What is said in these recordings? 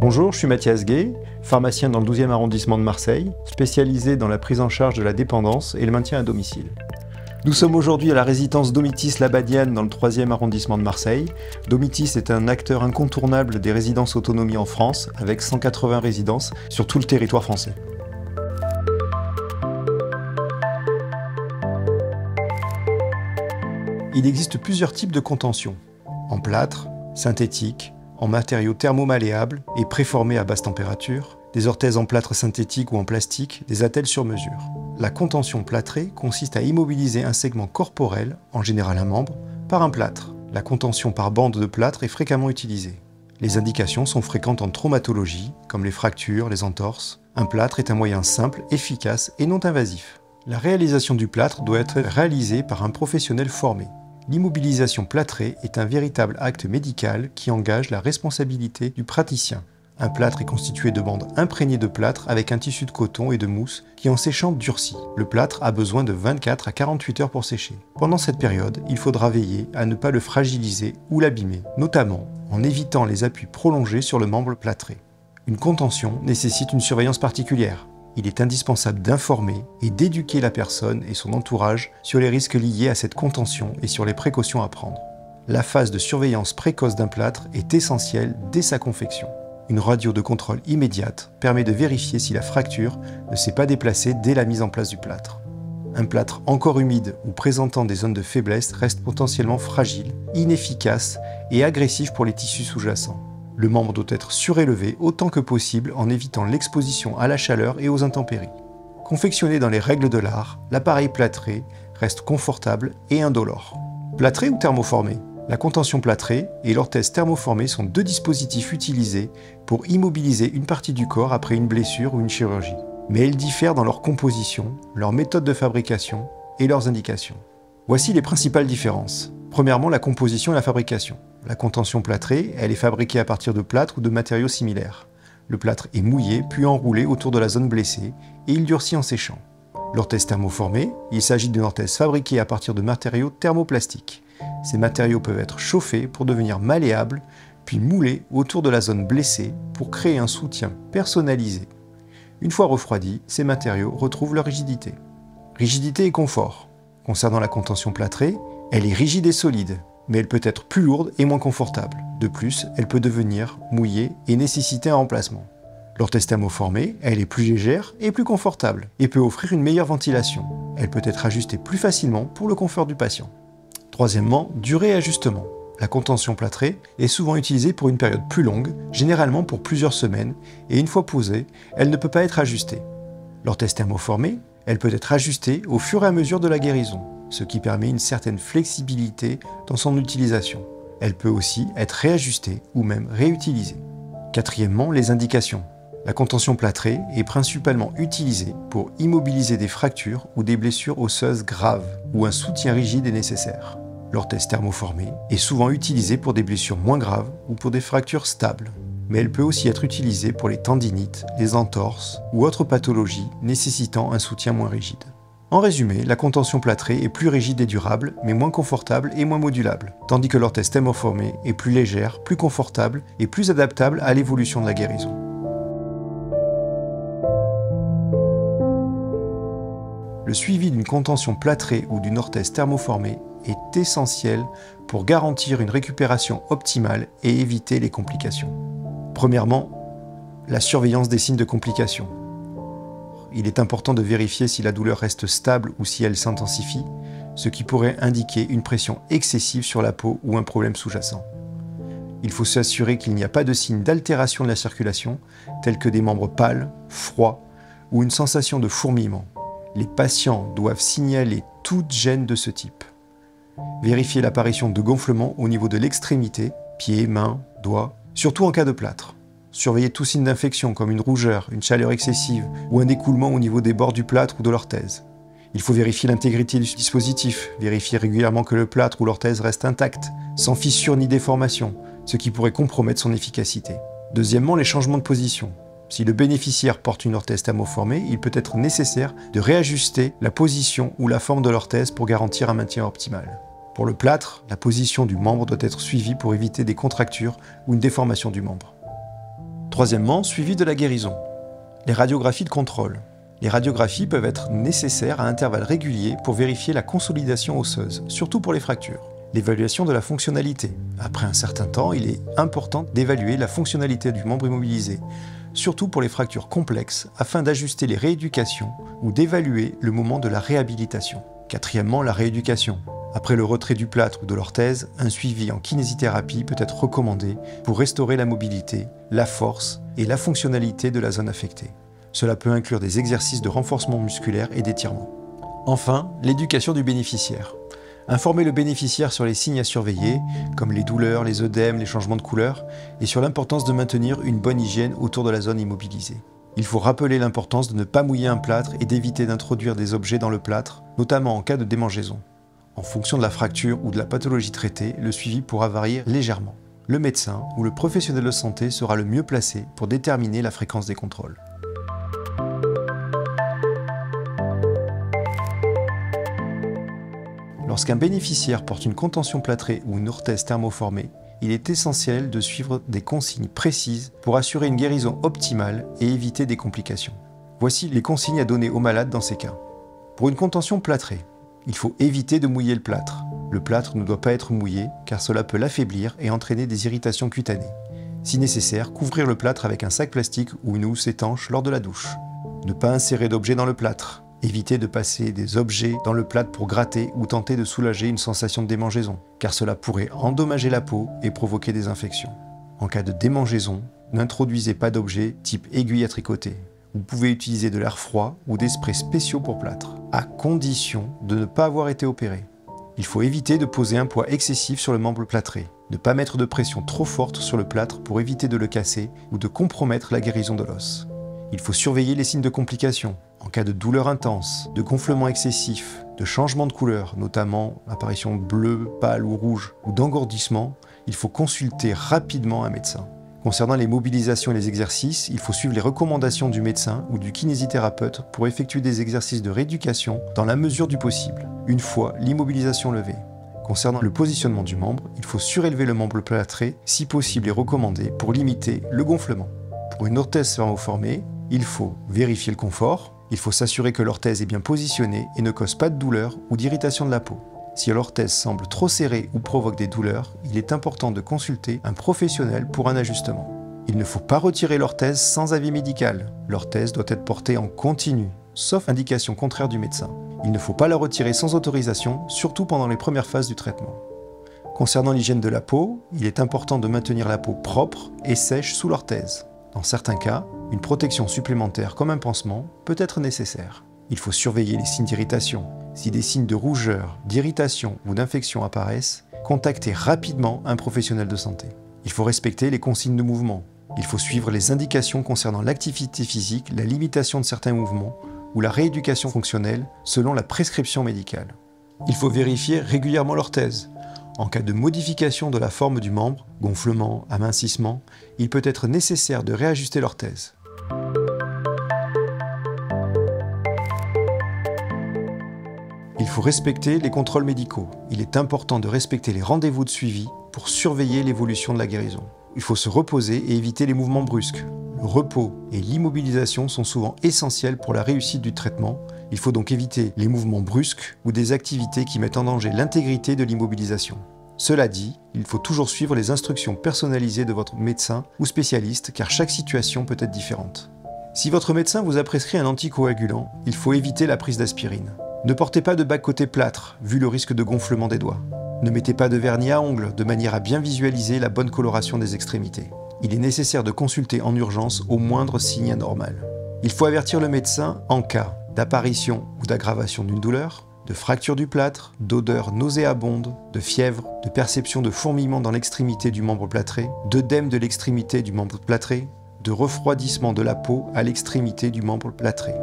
Bonjour, je suis Mathias Gay, pharmacien dans le 12e arrondissement de Marseille, spécialisé dans la prise en charge de la dépendance et le maintien à domicile. Nous sommes aujourd'hui à la résidence Domitis Labadiane dans le 3e arrondissement de Marseille. Domitis est un acteur incontournable des résidences autonomie en France, avec 180 résidences sur tout le territoire français. Il existe plusieurs types de contention, en plâtre, synthétique, en matériaux thermomalléables et préformés à basse température, des orthèses en plâtre synthétique ou en plastique, des attelles sur mesure. La contention plâtrée consiste à immobiliser un segment corporel, en général un membre, par un plâtre. La contention par bande de plâtre est fréquemment utilisée. Les indications sont fréquentes en traumatologie, comme les fractures, les entorses. Un plâtre est un moyen simple, efficace et non invasif. La réalisation du plâtre doit être réalisée par un professionnel formé. L'immobilisation plâtrée est un véritable acte médical qui engage la responsabilité du praticien. Un plâtre est constitué de bandes imprégnées de plâtre avec un tissu de coton et de mousse qui en séchant durcit. Le plâtre a besoin de 24 à 48 heures pour sécher. Pendant cette période, il faudra veiller à ne pas le fragiliser ou l'abîmer, notamment en évitant les appuis prolongés sur le membre plâtré. Une contention nécessite une surveillance particulière. Il est indispensable d'informer et d'éduquer la personne et son entourage sur les risques liés à cette contention et sur les précautions à prendre. La phase de surveillance précoce d'un plâtre est essentielle dès sa confection. Une radio de contrôle immédiate permet de vérifier si la fracture ne s'est pas déplacée dès la mise en place du plâtre. Un plâtre encore humide ou présentant des zones de faiblesse reste potentiellement fragile, inefficace et agressif pour les tissus sous-jacents. Le membre doit être surélevé autant que possible en évitant l'exposition à la chaleur et aux intempéries. Confectionné dans les règles de l'art, l'appareil plâtré reste confortable et indolore. Plâtré ou thermoformé ? La contention plâtrée et l'orthèse thermoformée sont deux dispositifs utilisés pour immobiliser une partie du corps après une blessure ou une chirurgie. Mais elles diffèrent dans leur composition, leur méthode de fabrication et leurs indications. Voici les principales différences. Premièrement, la composition et la fabrication. La contention plâtrée, elle est fabriquée à partir de plâtre ou de matériaux similaires. Le plâtre est mouillé puis enroulé autour de la zone blessée et il durcit en séchant. L'orthèse thermoformée, il s'agit d'une orthèse fabriquée à partir de matériaux thermoplastiques. Ces matériaux peuvent être chauffés pour devenir malléables, puis moulés autour de la zone blessée pour créer un soutien personnalisé. Une fois refroidis, ces matériaux retrouvent leur rigidité. Rigidité et confort. Concernant la contention plâtrée, elle est rigide et solide, mais elle peut être plus lourde et moins confortable. De plus, elle peut devenir mouillée et nécessiter un remplacement. L'orthèse thermoformée, elle est plus légère et plus confortable, et peut offrir une meilleure ventilation. Elle peut être ajustée plus facilement pour le confort du patient. Troisièmement, durée et ajustement. La contention plâtrée est souvent utilisée pour une période plus longue, généralement pour plusieurs semaines, et une fois posée, elle ne peut pas être ajustée. L'orthèse thermoformée, elle peut être ajustée au fur et à mesure de la guérison, ce qui permet une certaine flexibilité dans son utilisation. Elle peut aussi être réajustée ou même réutilisée. Quatrièmement, les indications. La contention plâtrée est principalement utilisée pour immobiliser des fractures ou des blessures osseuses graves, où un soutien rigide est nécessaire. L'orthèse thermoformée est souvent utilisée pour des blessures moins graves ou pour des fractures stables, mais elle peut aussi être utilisée pour les tendinites, les entorses ou autres pathologies nécessitant un soutien moins rigide. En résumé, la contention plâtrée est plus rigide et durable, mais moins confortable et moins modulable, tandis que l'orthèse thermoformée est plus légère, plus confortable et plus adaptable à l'évolution de la guérison. Le suivi d'une contention plâtrée ou d'une orthèse thermoformée est essentiel pour garantir une récupération optimale et éviter les complications. Premièrement, la surveillance des signes de complications. Il est important de vérifier si la douleur reste stable ou si elle s'intensifie, ce qui pourrait indiquer une pression excessive sur la peau ou un problème sous-jacent. Il faut s'assurer qu'il n'y a pas de signes d'altération de la circulation, tels que des membres pâles, froids ou une sensation de fourmillement. Les patients doivent signaler toute gêne de ce type. Vérifier l'apparition de gonflements au niveau de l'extrémité, pieds, mains, doigts, surtout en cas de plâtre. Surveiller tout signe d'infection comme une rougeur, une chaleur excessive ou un écoulement au niveau des bords du plâtre ou de l'orthèse. Il faut vérifier l'intégrité du dispositif, vérifier régulièrement que le plâtre ou l'orthèse reste intact, sans fissure ni déformation, ce qui pourrait compromettre son efficacité. Deuxièmement, les changements de position. Si le bénéficiaire porte une orthèse thermoformée, il peut être nécessaire de réajuster la position ou la forme de l'orthèse pour garantir un maintien optimal. Pour le plâtre, la position du membre doit être suivie pour éviter des contractures ou une déformation du membre. Troisièmement, suivi de la guérison. Les radiographies de contrôle. Les radiographies peuvent être nécessaires à intervalles réguliers pour vérifier la consolidation osseuse, surtout pour les fractures. L'évaluation de la fonctionnalité. Après un certain temps, il est important d'évaluer la fonctionnalité du membre immobilisé, surtout pour les fractures complexes, afin d'ajuster les rééducations ou d'évaluer le moment de la réhabilitation. Quatrièmement, la rééducation. Après le retrait du plâtre ou de l'orthèse, un suivi en kinésithérapie peut être recommandé pour restaurer la mobilité, la force et la fonctionnalité de la zone affectée. Cela peut inclure des exercices de renforcement musculaire et d'étirement. Enfin, l'éducation du bénéficiaire. Informer le bénéficiaire sur les signes à surveiller, comme les douleurs, les œdèmes, les changements de couleur, et sur l'importance de maintenir une bonne hygiène autour de la zone immobilisée. Il faut rappeler l'importance de ne pas mouiller un plâtre et d'éviter d'introduire des objets dans le plâtre, notamment en cas de démangeaison. En fonction de la fracture ou de la pathologie traitée, le suivi pourra varier légèrement. Le médecin ou le professionnel de santé sera le mieux placé pour déterminer la fréquence des contrôles. Lorsqu'un bénéficiaire porte une contention plâtrée ou une orthèse thermoformée, il est essentiel de suivre des consignes précises pour assurer une guérison optimale et éviter des complications. Voici les consignes à donner aux malades dans ces cas. Pour une contention plâtrée, il faut éviter de mouiller le plâtre. Le plâtre ne doit pas être mouillé car cela peut l'affaiblir et entraîner des irritations cutanées. Si nécessaire, couvrir le plâtre avec un sac plastique ou une housse étanche lors de la douche. Ne pas insérer d'objets dans le plâtre. Évitez de passer des objets dans le plâtre pour gratter ou tenter de soulager une sensation de démangeaison, car cela pourrait endommager la peau et provoquer des infections. En cas de démangeaison, n'introduisez pas d'objets type aiguille à tricoter. Vous pouvez utiliser de l'air froid ou des sprays spéciaux pour plâtre, à condition de ne pas avoir été opéré. Il faut éviter de poser un poids excessif sur le membre plâtré, ne pas mettre de pression trop forte sur le plâtre pour éviter de le casser ou de compromettre la guérison de l'os. Il faut surveiller les signes de complications. En cas de douleur intense, de gonflement excessif, de changement de couleur, notamment apparition bleue, pâle ou rouge, ou d'engourdissement, il faut consulter rapidement un médecin. Concernant les mobilisations et les exercices, il faut suivre les recommandations du médecin ou du kinésithérapeute pour effectuer des exercices de rééducation dans la mesure du possible, une fois l'immobilisation levée. Concernant le positionnement du membre, il faut surélever le membre plâtré, si possible et recommandé, pour limiter le gonflement. Pour une orthèse thermoformée, il faut vérifier le confort, il faut s'assurer que l'orthèse est bien positionnée et ne cause pas de douleur ou d'irritation de la peau. Si l'orthèse semble trop serrée ou provoque des douleurs, il est important de consulter un professionnel pour un ajustement. Il ne faut pas retirer l'orthèse sans avis médical. L'orthèse doit être portée en continu, sauf indication contraire du médecin. Il ne faut pas la retirer sans autorisation, surtout pendant les premières phases du traitement. Concernant l'hygiène de la peau, il est important de maintenir la peau propre et sèche sous l'orthèse. Dans certains cas, une protection supplémentaire comme un pansement peut être nécessaire. Il faut surveiller les signes d'irritation. Si des signes de rougeur, d'irritation ou d'infection apparaissent, contactez rapidement un professionnel de santé. Il faut respecter les consignes de mouvement. Il faut suivre les indications concernant l'activité physique, la limitation de certains mouvements ou la rééducation fonctionnelle selon la prescription médicale. Il faut vérifier régulièrement l'orthèse. En cas de modification de la forme du membre, gonflement, amincissement, il peut être nécessaire de réajuster l'orthèse. Il faut respecter les contrôles médicaux. Il est important de respecter les rendez-vous de suivi pour surveiller l'évolution de la guérison. Il faut se reposer et éviter les mouvements brusques. Le repos et l'immobilisation sont souvent essentiels pour la réussite du traitement. Il faut donc éviter les mouvements brusques ou des activités qui mettent en danger l'intégrité de l'immobilisation. Cela dit, il faut toujours suivre les instructions personnalisées de votre médecin ou spécialiste car chaque situation peut être différente. Si votre médecin vous a prescrit un anticoagulant, il faut éviter la prise d'aspirine. Ne portez pas de bas-côté plâtre, vu le risque de gonflement des doigts. Ne mettez pas de vernis à ongles, de manière à bien visualiser la bonne coloration des extrémités. Il est nécessaire de consulter en urgence au moindre signe anormal. Il faut avertir le médecin en cas d'apparition ou d'aggravation d'une douleur, de fracture du plâtre, d'odeur nauséabonde, de fièvre, de perception de fourmillement dans l'extrémité du membre plâtré, d'œdème de l'extrémité du membre plâtré, de refroidissement de la peau à l'extrémité du membre plâtré.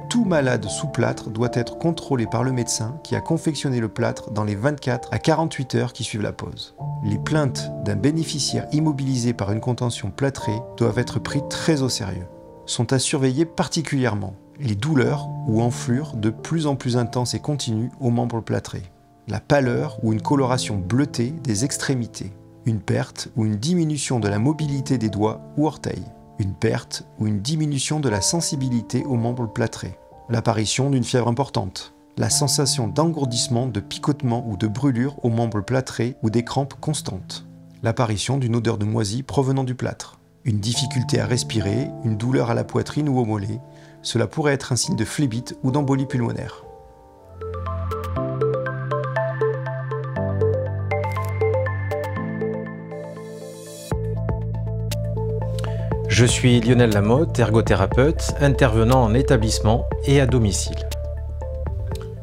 Tout malade sous plâtre doit être contrôlé par le médecin qui a confectionné le plâtre dans les 24 à 48 heures qui suivent la pose. Les plaintes d'un bénéficiaire immobilisé par une contention plâtrée doivent être prises très au sérieux. Sont à surveiller particulièrement les douleurs ou enflures de plus en plus intenses et continues aux membres plâtrés, la pâleur ou une coloration bleutée des extrémités, une perte ou une diminution de la mobilité des doigts ou orteils, une perte ou une diminution de la sensibilité aux membres plâtrés, l'apparition d'une fièvre importante, la sensation d'engourdissement, de picotement ou de brûlure aux membres plâtrés ou des crampes constantes, l'apparition d'une odeur de moisi provenant du plâtre, une difficulté à respirer, une douleur à la poitrine ou au mollet. Cela pourrait être un signe de phlébite ou d'embolie pulmonaire. Je suis Lionel Lamotte, ergothérapeute, intervenant en établissement et à domicile.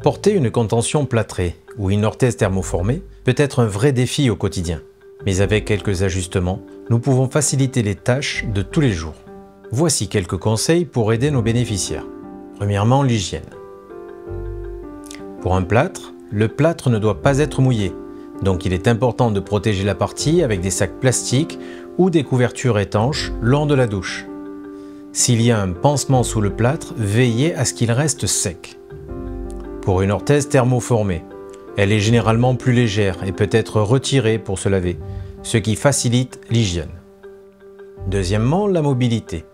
Porter une contention plâtrée ou une orthèse thermoformée peut être un vrai défi au quotidien. Mais avec quelques ajustements, nous pouvons faciliter les tâches de tous les jours. Voici quelques conseils pour aider nos bénéficiaires. Premièrement, l'hygiène. Pour un plâtre, le plâtre ne doit pas être mouillé, donc il est important de protéger la partie avec des sacs plastiques ou des couvertures étanches lors de la douche. S'il y a un pansement sous le plâtre, veillez à ce qu'il reste sec. Pour une orthèse thermoformée, elle est généralement plus légère et peut être retirée pour se laver, ce qui facilite l'hygiène. Deuxièmement, la mobilité.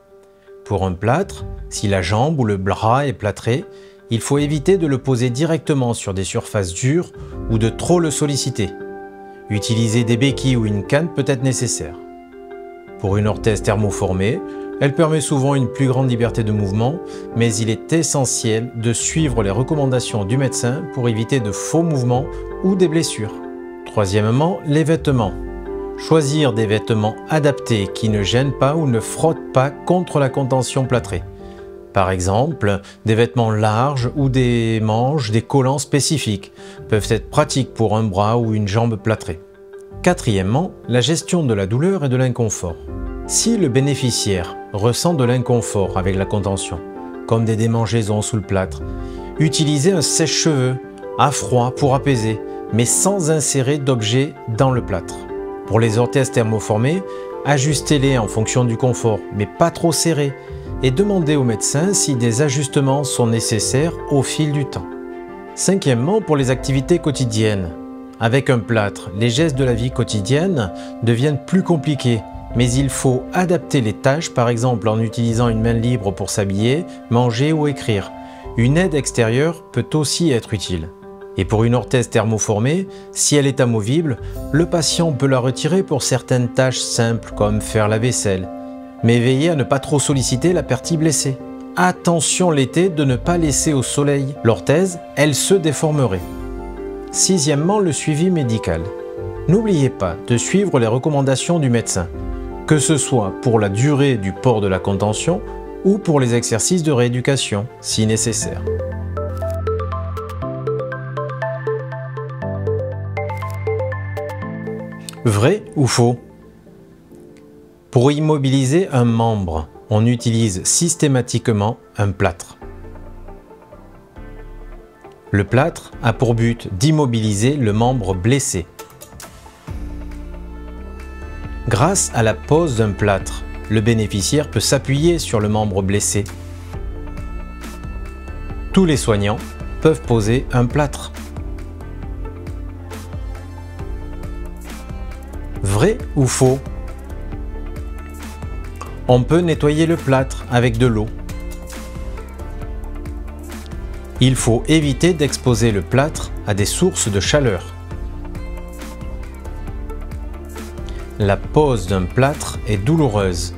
Pour un plâtre, si la jambe ou le bras est plâtré, il faut éviter de le poser directement sur des surfaces dures ou de trop le solliciter. Utiliser des béquilles ou une canne peut être nécessaire. Pour une orthèse thermoformée, elle permet souvent une plus grande liberté de mouvement, mais il est essentiel de suivre les recommandations du médecin pour éviter de faux mouvements ou des blessures. Troisièmement, les vêtements. Choisir des vêtements adaptés qui ne gênent pas ou ne frottent pas contre la contention plâtrée. Par exemple, des vêtements larges ou des manches, des collants spécifiques peuvent être pratiques pour un bras ou une jambe plâtrée. Quatrièmement, la gestion de la douleur et de l'inconfort. Si le bénéficiaire ressent de l'inconfort avec la contention, comme des démangeaisons sous le plâtre, utilisez un sèche-cheveux à froid pour apaiser, mais sans insérer d'objets dans le plâtre. Pour les orthèses thermoformées, ajustez-les en fonction du confort, mais pas trop serrés, et demandez au médecin si des ajustements sont nécessaires au fil du temps. Cinquièmement, pour les activités quotidiennes. Avec un plâtre, les gestes de la vie quotidienne deviennent plus compliqués, mais il faut adapter les tâches, par exemple en utilisant une main libre pour s'habiller, manger ou écrire. Une aide extérieure peut aussi être utile. Et pour une orthèse thermoformée, si elle est amovible, le patient peut la retirer pour certaines tâches simples comme faire la vaisselle. Mais veillez à ne pas trop solliciter la partie blessée. Attention l'été de ne pas laisser au soleil l'orthèse, elle se déformerait. Sixièmement, le suivi médical. N'oubliez pas de suivre les recommandations du médecin, que ce soit pour la durée du port de la contention ou pour les exercices de rééducation, si nécessaire. Vrai ou faux? Pour immobiliser un membre, on utilise systématiquement un plâtre. Le plâtre a pour but d'immobiliser le membre blessé. Grâce à la pose d'un plâtre, le bénéficiaire peut s'appuyer sur le membre blessé. Tous les soignants peuvent poser un plâtre. Vrai ou faux? On peut nettoyer le plâtre avec de l'eau. Il faut éviter d'exposer le plâtre à des sources de chaleur. La pose d'un plâtre est douloureuse.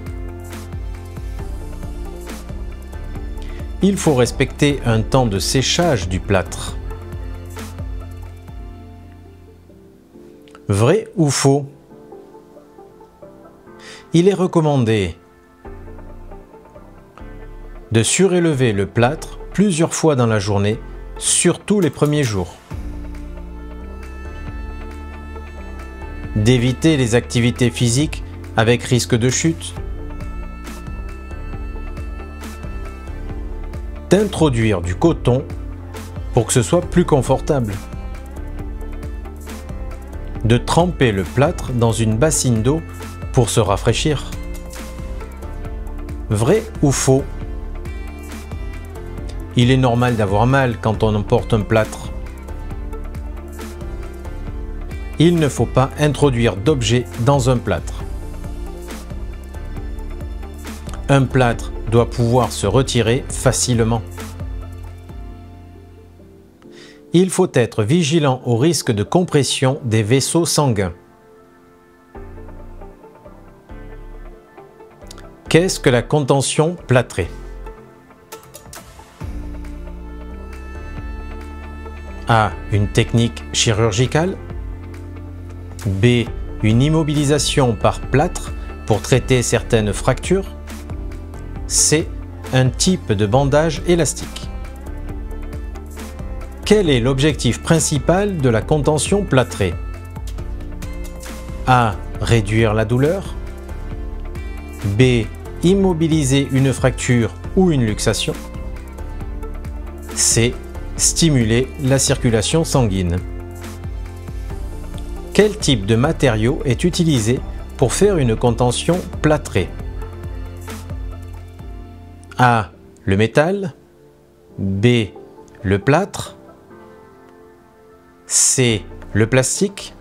Il faut respecter un temps de séchage du plâtre. Vrai ou faux? Il est recommandé de surélever le plâtre plusieurs fois dans la journée, surtout les premiers jours. D'éviter les activités physiques avec risque de chute. d'introduire du coton pour que ce soit plus confortable. De tremper le plâtre dans une bassine d'eau pour se rafraîchir. Vrai ou faux? Il est normal d'avoir mal quand on emporte un plâtre. Il ne faut pas introduire d'objets dans un plâtre. Un plâtre doit pouvoir se retirer facilement. Il faut être vigilant au risque de compression des vaisseaux sanguins. Qu'est-ce que la contention plâtrée? A. Une technique chirurgicale. B. Une immobilisation par plâtre pour traiter certaines fractures. C. Un type de bandage élastique. Quel est l'objectif principal de la contention plâtrée? A. Réduire la douleur. B. Immobiliser une fracture ou une luxation. C. Stimuler la circulation sanguine. Quel type de matériau est utilisé pour faire une contention plâtrée? A. Le métal. B. Le plâtre. C. Le plastique.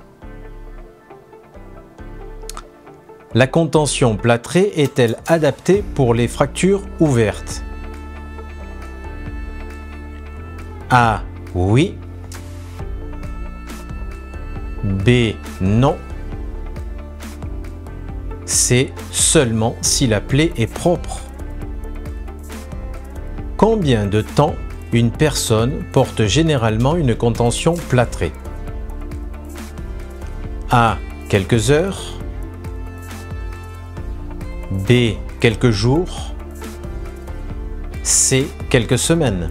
La contention plâtrée est-elle adaptée pour les fractures ouvertes? A. Oui. B. Non. C. Seulement si la plaie est propre. Combien de temps une personne porte généralement une contention plâtrée? A. Quelques heures. B. Quelques jours. C. Quelques semaines.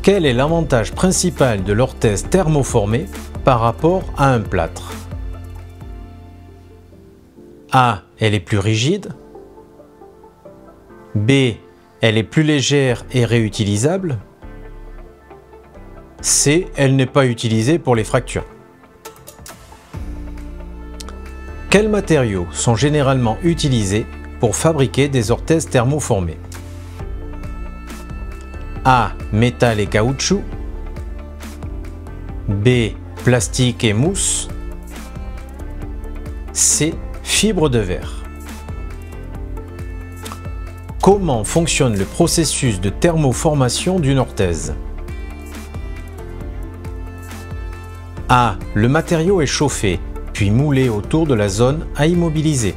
Quel est l'avantage principal de l'orthèse thermoformée par rapport à un plâtre? A. Elle est plus rigide. B. Elle est plus légère et réutilisable. C. Elle n'est pas utilisée pour les fractures. Quels matériaux sont généralement utilisés pour fabriquer des orthèses thermoformées? A. Métal et caoutchouc. B. Plastique et mousse. C. Fibre de verre. Comment fonctionne le processus de thermoformation d'une orthèse? A. Le matériau est chauffé, puis moulé autour de la zone à immobiliser.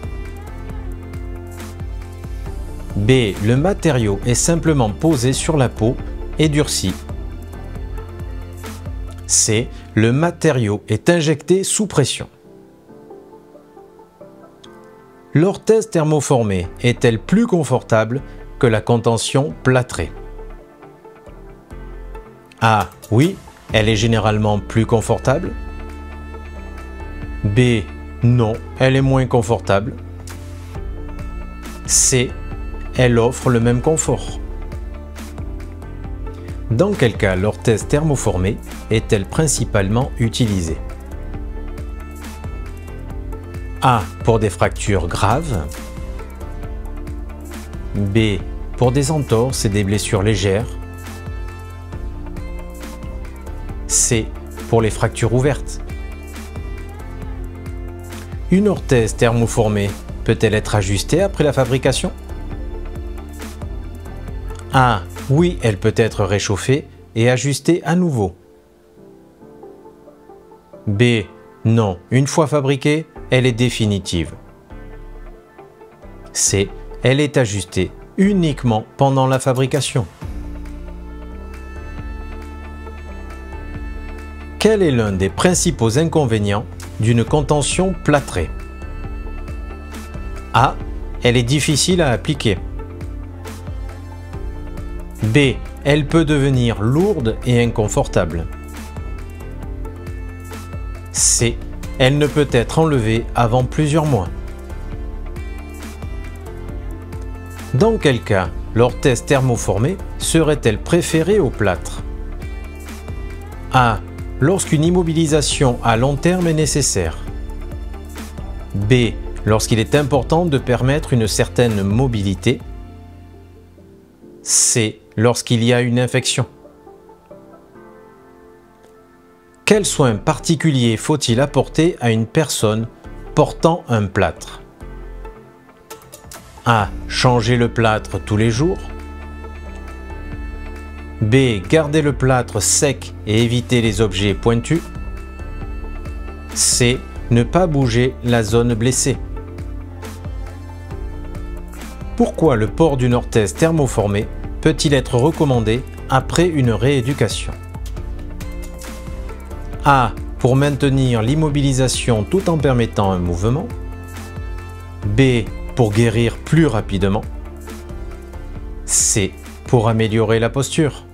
B. Le matériau est simplement posé sur la peau et durci. C. Le matériau est injecté sous pression. L'orthèse thermoformée est-elle plus confortable que la contention plâtrée? A. Oui, elle est généralement plus confortable. B. Non, elle est moins confortable. C. Elle offre le même confort. Dans quel cas l'orthèse thermoformée est-elle principalement utilisée? A. Pour des fractures graves. B. Pour des entorses et des blessures légères. C. Pour les fractures ouvertes. Une orthèse thermoformée peut-elle être ajustée après la fabrication? A. Oui, elle peut être réchauffée et ajustée à nouveau. B. Non, une fois fabriquée, elle est définitive. C. Elle est ajustée uniquement pendant la fabrication. Quel est l'un des principaux inconvénients d'une contention plâtrée? A. Elle est difficile à appliquer. B. Elle peut devenir lourde et inconfortable. C. Elle ne peut être enlevée avant plusieurs mois. Dans quel cas l'orthèse thermoformée serait-elle préférée au plâtre? A. Lorsqu'une immobilisation à long terme est nécessaire. B. Lorsqu'il est important de permettre une certaine mobilité. C. Lorsqu'il y a une infection. Quels soins particuliers faut-il apporter à une personne portant un plâtre? A. Changer le plâtre tous les jours. B. Garder le plâtre sec et éviter les objets pointus. C. Ne pas bouger la zone blessée. Pourquoi le port d'une orthèse thermoformée peut-il être recommandé après une rééducation? A. Pour maintenir l'immobilisation tout en permettant un mouvement. B. Pour guérir plus rapidement. C. Pour améliorer la posture.